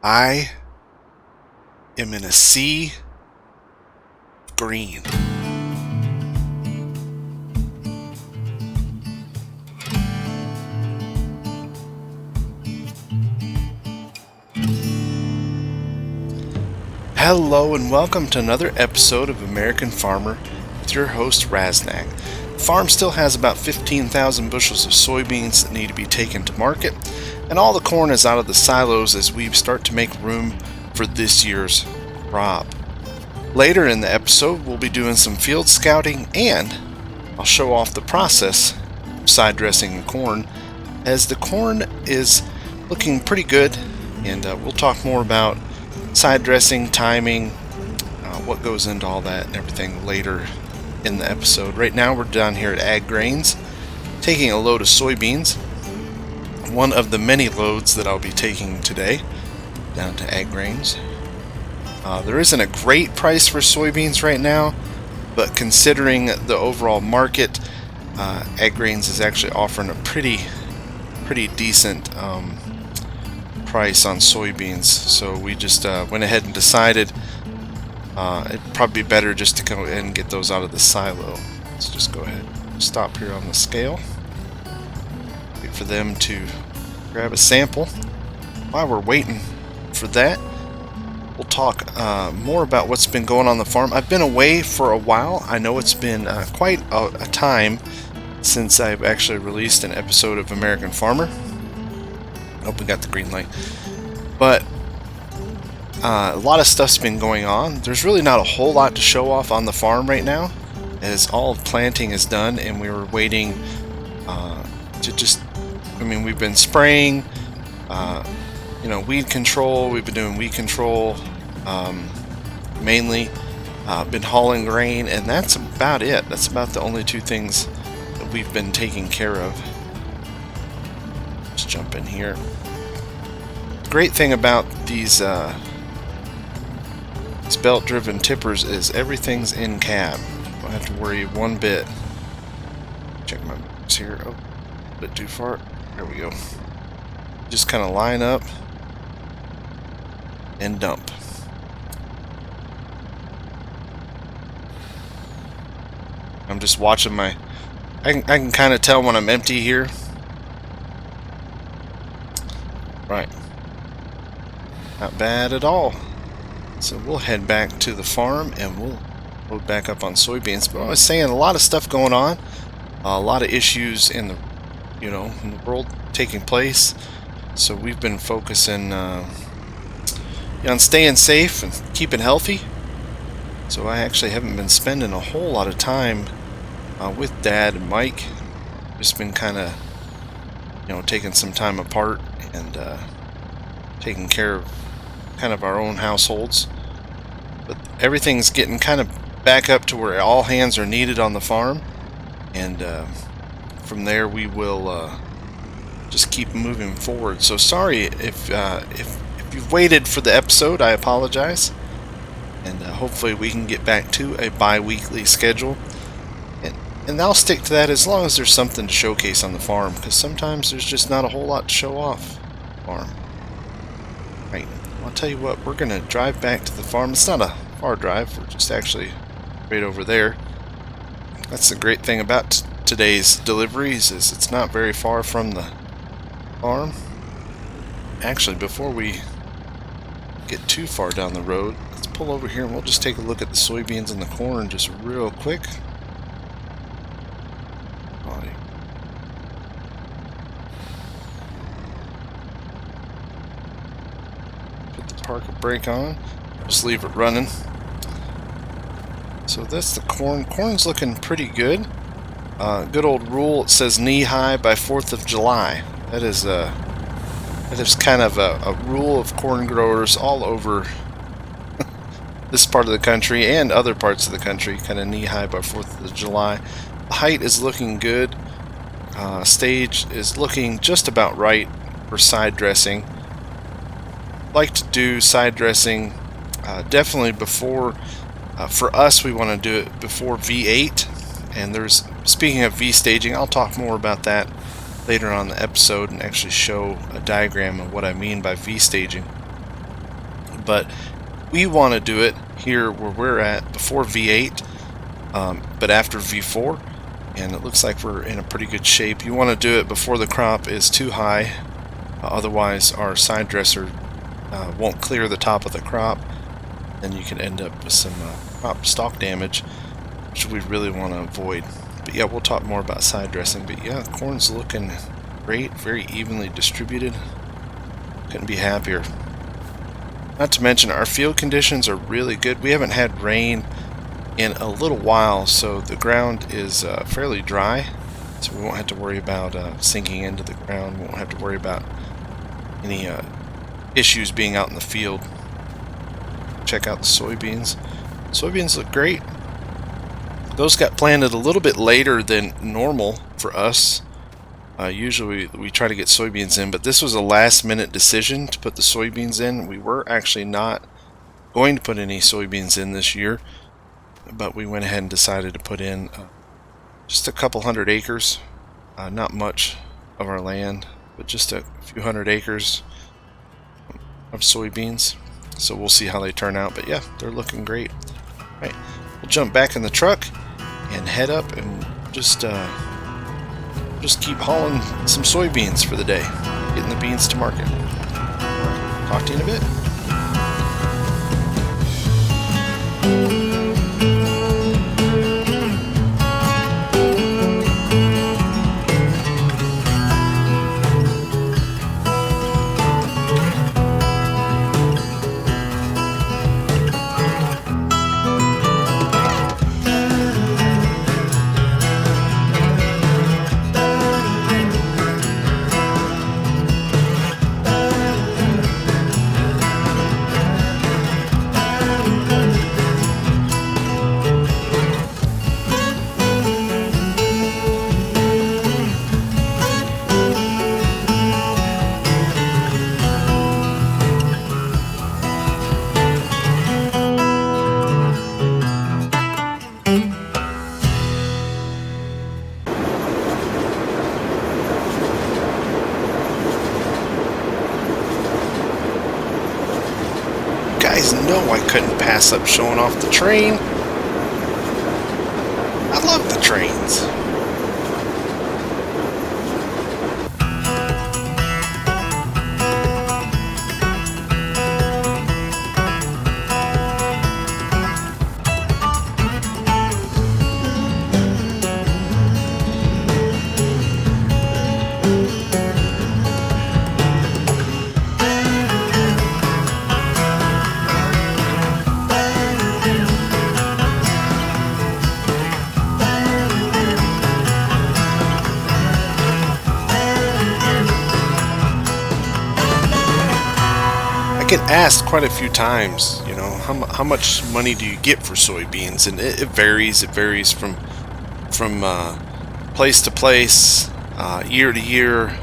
I am in a sea of green. Hello and welcome to another episode of American Farmer with your host Raznac. The farm still has about 15,000 bushels of soybeans that need to be taken to market, and all the corn is out of the silos as we start to make room for this year's crop. Later in the episode, we'll be doing some field scouting, and I'll show off the process of side dressing the corn, as the corn is looking pretty good, and we'll talk more about side dressing, timing, what goes into all that and everything later in the episode. Right now we're down here at Ag Grains taking a load of soybeans, one of the many loads that I'll be taking today down to Ag Grains. There isn't a great price for soybeans right now, but considering the overall market, Ag Grains is actually offering a pretty decent price on soybeans. So we just went ahead and decided it'd probably be better just to go ahead and get those out of the silo. Let's just go ahead and stop here on the scale, wait for them to grab a sample. While we're waiting for that, we'll talk more about what's been going on the farm. I've been away for a while. I know it's been quite a time since I've actually released an episode of American Farmer. Oh, we got the green light. But a lot of stuff's been going on. There's really not a whole lot to show off on the farm right now, as all of planting is done, and we were waiting we've been spraying, weed control. We've been doing weed control, mainly. Been hauling grain, and that's about it. That's about the only two things that we've been taking care of. Let's jump in here. The great thing about these belt-driven tippers is everything's in cab. Don't have to worry one bit. Check my marks here. Oh, a bit too far. There we go. Just kind of line up and dump. I'm just watching my... I can kind of tell when I'm empty here. Right. Not bad at all. So we'll head back to the farm and we'll load back up on soybeans. But I was saying, a lot of stuff going on. A lot of issues in the world taking place. So we've been focusing on staying safe and keeping healthy. So I actually haven't been spending a whole lot of time with Dad and Mike. Just been kind of, taking some time apart and taking care of kind of our own households. But everything's getting kind of back up to where all hands are needed on the farm, and from there we will just keep moving forward. So sorry if you've waited for the episode. I apologize, and hopefully we can get back to a bi-weekly schedule, and I'll stick to that as long as there's something to showcase on the farm, because sometimes there's just not a whole lot to show off farm. Right, I'll tell you what, we're gonna drive back to the farm. It's not a far drive, we're just actually right over there. That's the great thing about today's deliveries, is it's not very far from the farm. Actually, before we get too far down the road, let's pull over here and we'll just take a look at the soybeans and the corn just real quick. Put the parker brake on, just leave it running. So that's the corn. Corn's looking pretty good. Good old rule, it says knee-high by 4th of July. That is kind of a rule of corn growers all over this part of the country and other parts of the country, kind of knee-high by 4th of July. The height is looking good. Stage is looking just about right for side dressing. Like to do side dressing definitely before, for us we want to do it before V8, and speaking of V staging, I'll talk more about that later on in the episode and actually show a diagram of what I mean by V staging. But we want to do it here where we're at before V8, but after V4, and it looks like we're in a pretty good shape. You want to do it before the crop is too high, otherwise our side dresser won't clear the top of the crop, and you can end up with some crop stalk damage, which we really want to avoid. But yeah, we'll talk more about side dressing. But yeah, corn's looking great, very evenly distributed. Couldn't be happier. Not to mention our field conditions are really good. We haven't had rain in a little while, so the ground is fairly dry, so we won't have to worry about sinking into the ground. We won't have to worry about any issues being out in the field. Check out the soybeans. Soybeans look great. Those got planted a little bit later than normal for us. Usually we try to get soybeans in, but this was a last minute decision to put the soybeans in. We were actually not going to put any soybeans in this year, but we went ahead and decided to put in just a couple hundred acres. Not much of our land, but just a few hundred acres of soybeans. So we'll see how they turn out, but yeah, they're looking great. All right, we'll jump back in the truck and head up and just keep hauling some soybeans for the day, getting the beans to market. Talk to you in a bit. Guys know I couldn't pass up showing off the train. I love the trains. Get asked quite a few times, you know, how much money do you get for soybeans, and it varies. It varies from place to place, year to year.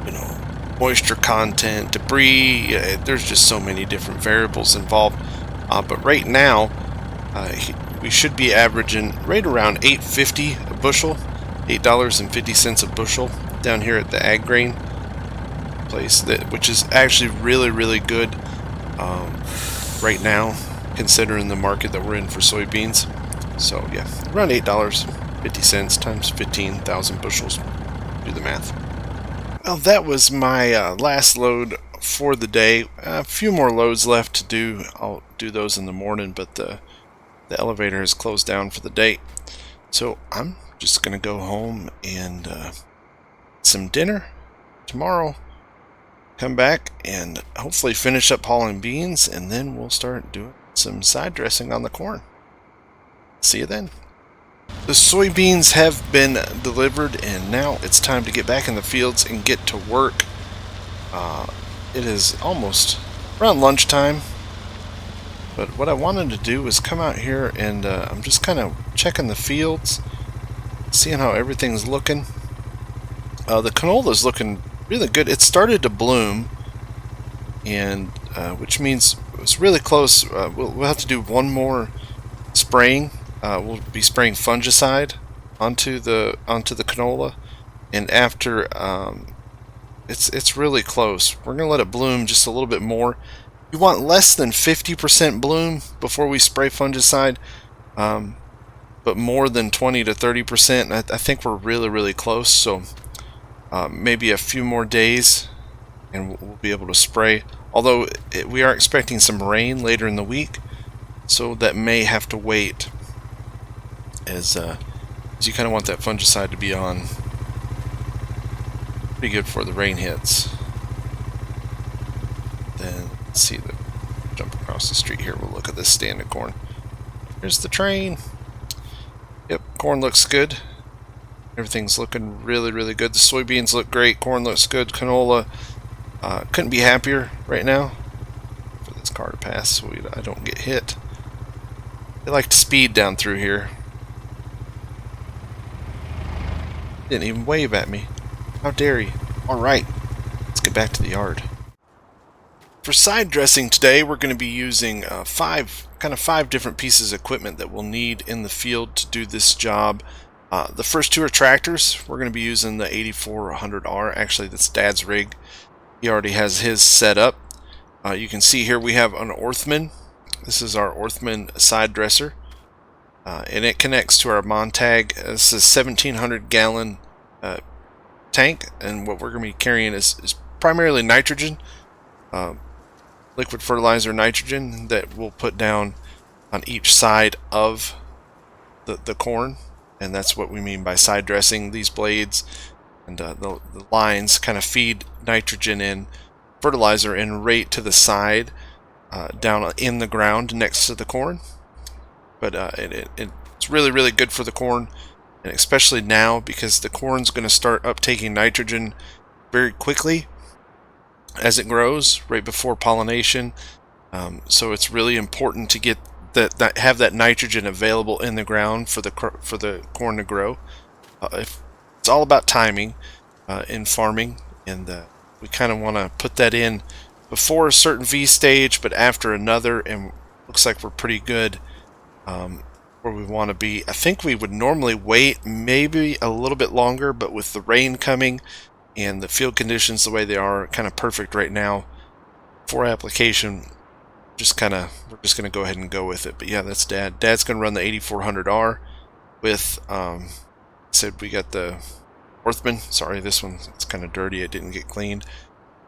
You know, moisture content, debris. There's just so many different variables involved. But right now, we should be averaging right around $8.50 a bushel, $8.50 a bushel down here at the ag grain place, which is actually really good right now, considering the market that we're in for soybeans. So yeah, around $8.50 times 15,000 bushels. Do the math. Well, that was my last load for the day. A few more loads left to do. I'll do those in the morning, but the elevator has closed down for the day. So I'm just gonna go home and some dinner tomorrow. Come back and hopefully finish up hauling beans, and then we'll start doing some side dressing on the corn. See you then. The soybeans have been delivered, and now it's time to get back in the fields and get to work. It is almost around lunchtime, but what I wanted to do was come out here and I'm just kind of checking the fields, seeing how everything's looking. The canola is looking really good. It started to bloom, and which means it's really close. We'll have to do one more spraying. We'll be spraying fungicide onto the canola, and after it's really close. We're gonna let it bloom just a little bit more, You want less than 50% bloom before we spray fungicide, but more than 20 to 30%. I think we're really close, so maybe a few more days and we'll be able to spray. Although we are expecting some rain later in the week, so that may have to wait, as you kind of want that fungicide to be on pretty good before the rain hits. Then let's see, jump across the street here. We'll look at this stand of corn. Here's the train. Yep, corn looks good. Everything's looking really good. The soybeans look great. Corn looks good. Canola, couldn't be happier right now. For this car to pass so I don't get hit. They like to speed down through here. Didn't even wave at me. How dare you? Alright, let's get back to the yard. For side dressing today, we're going to be using five different pieces of equipment that we'll need in the field to do this job. The first two are tractors. We're going to be using the 8400R. Actually, that's Dad's rig. He already has his set up. You can see here we have an Orthman. This is our Orthman side dresser. And it connects to our Montag. This is a 1700 gallon tank, and what we're going to be carrying is primarily nitrogen, liquid fertilizer nitrogen that we'll put down on each side of the corn, and that's what we mean by side dressing. These blades and the lines kind of feed nitrogen and fertilizer in right to the side, down in the ground next to the corn. But it's really good for the corn, and especially now because the corn's going to start uptaking nitrogen very quickly as it grows right before pollination. So it's really important to get have that nitrogen available in the ground for the corn to grow. It's all about timing in farming, and we kind of want to put that in before a certain V stage, but after another, and looks like we're pretty good where we want to be. I think we would normally wait maybe a little bit longer, but with the rain coming and the field conditions the way they are, kind of perfect right now for application, we're just going to go ahead and go with it. But yeah, that's Dad. Dad's going to run the 8400R with said we got the Orthman. Sorry, this one, it's kind of dirty. It didn't get cleaned.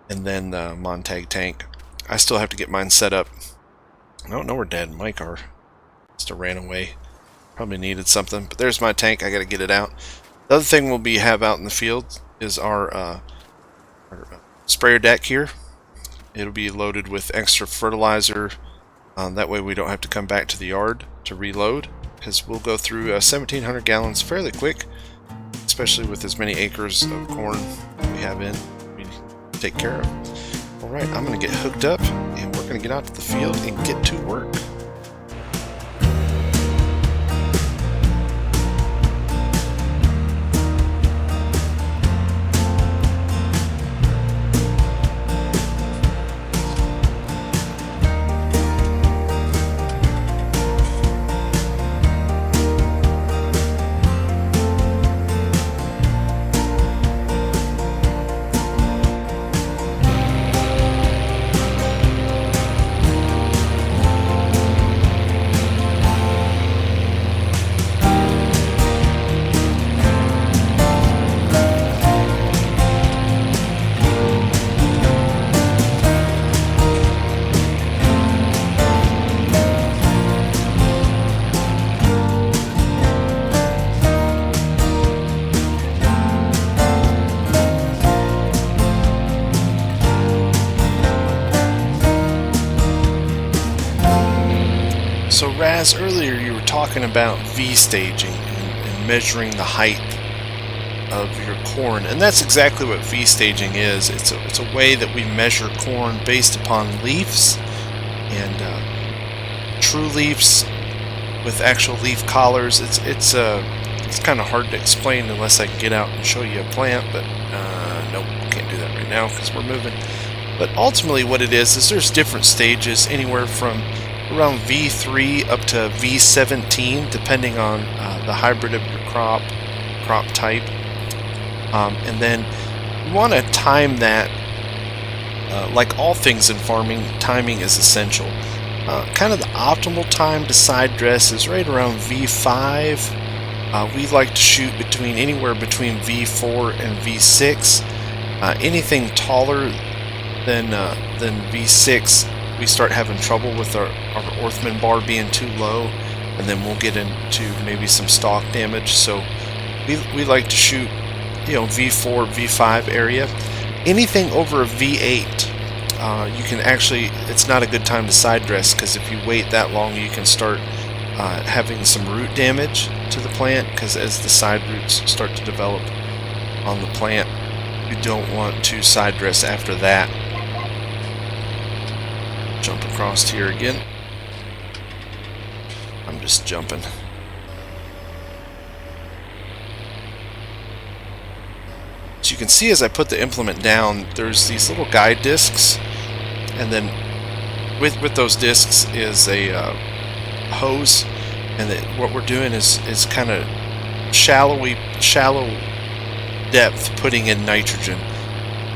And then the Montag tank. I still have to get mine set up. I don't know where Dad and Mike are. Must have ran away. Probably needed something. But there's my tank. I got to get it out. The other thing we'll have out in the field is our sprayer deck here. It'll be loaded with extra fertilizer. That way we don't have to come back to the yard to reload, because we'll go through 1,700 gallons fairly quick, especially with as many acres of corn we have in. We take care of. Alright, I'm going to get hooked up, and we're going to get out to the field and get to work. So Raz, earlier you were talking about V staging and measuring the height of your corn, and that's exactly what V staging is. It's a way that we measure corn based upon leaves, and true leaves with actual leaf collars. It's kind of hard to explain unless I can get out and show you a plant, but nope, can't do that right now because we're moving. But ultimately what it is there's different stages, anywhere from around V3 up to V17, depending on the hybrid of your crop type. And then you want to time that like all things in farming, timing is essential. Kind of the optimal time to side dress is right around V5. We like to shoot anywhere between V4 and V6. Anything taller than V6, we start having trouble with our Orthman bar being too low, and then we'll get into maybe some stalk damage. So we like to shoot, V4, V5 area. Anything over a V8, you can actually, it's not a good time to side dress, because if you wait that long, you can start having some root damage to the plant, because as the side roots start to develop on the plant, you don't want to side dress after that. Jump across here again. I'm just jumping. So you can see as I put the implement down, there's these little guide discs, and then with those discs is a hose, and what we're doing is kind of shallow depth, putting in nitrogen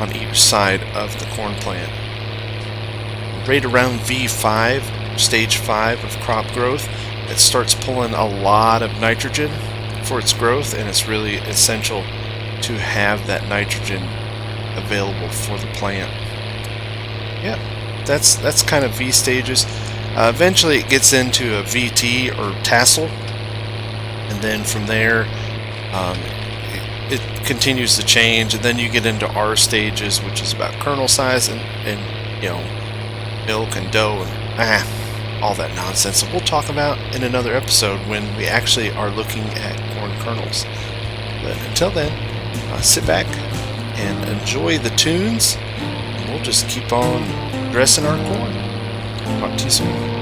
on each side of the corn plant. Right around V5, stage 5 of crop growth, it starts pulling a lot of nitrogen for its growth, and it's really essential to have that nitrogen available for the plant. Yeah, that's kind of V stages. Eventually it gets into a VT or tassel, and then from there it continues to change, and then you get into R stages, which is about kernel size and milk and dough and all that nonsense that we'll talk about in another episode when we actually are looking at corn kernels. But until then, sit back and enjoy the tunes, and we'll just keep on dressing our corn. Talk to you soon.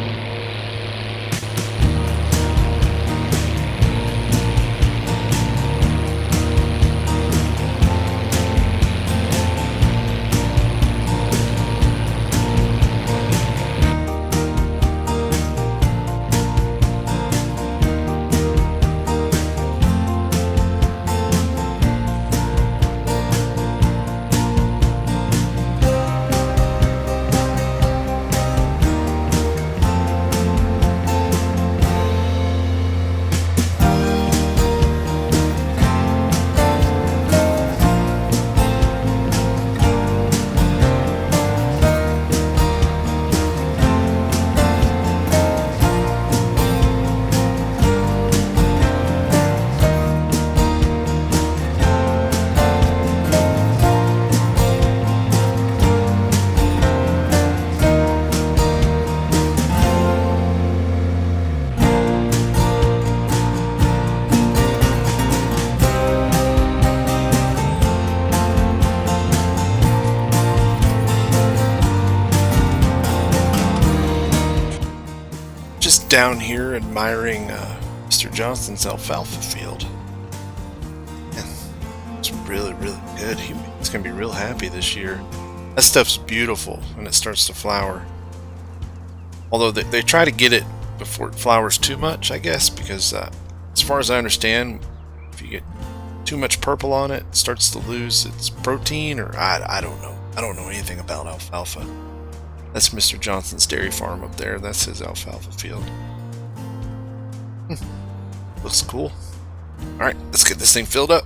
Just down here admiring Mr. Johnston's alfalfa field. Man, it's really, really good. He's going to be real happy this year. That stuff's beautiful when it starts to flower. Although they try to get it before it flowers too much, I guess, because as far as I understand, if you get too much purple on it, it starts to lose its protein, or I don't know. I don't know anything about alfalfa. That's Mr. Johnston's dairy farm up there. That's his alfalfa field. Looks cool. Alright, let's get this thing filled up.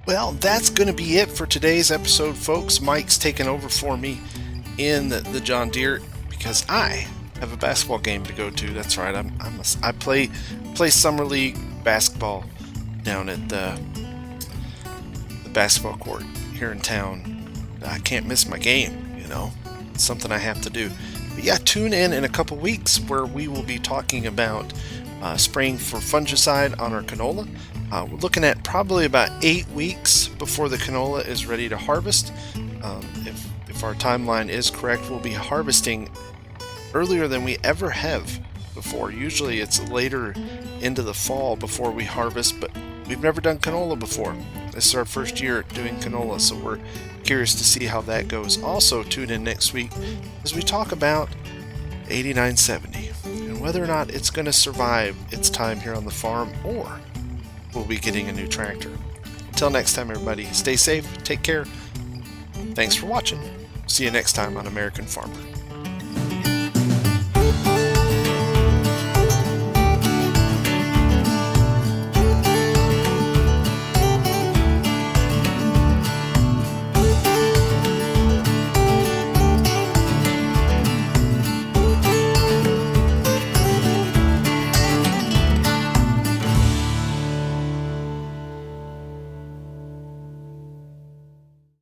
Well, that's going to be it for today's episode, folks. Mike's taking over for me in the John Deere because I have a basketball game to go to. That's right, I play summer league basketball down at the basketball court here in town. I can't miss my game, It's something I have to do. But yeah, tune in a couple weeks where we will be talking about spraying for fungicide on our canola. We're looking at probably about 8 weeks before the canola is ready to harvest. If our timeline is correct, we'll be harvesting earlier than we ever have before. Usually it's later into the fall before we harvest, but we've never done canola before. This is our first year doing canola, so we're curious to see how that goes. Also, tune in next week as we talk about 8970 and whether or not it's going to survive its time here on the farm, or we'll be getting a new tractor. Until next time, everybody, stay safe, take care. Thanks for watching. See you next time on American Farmer.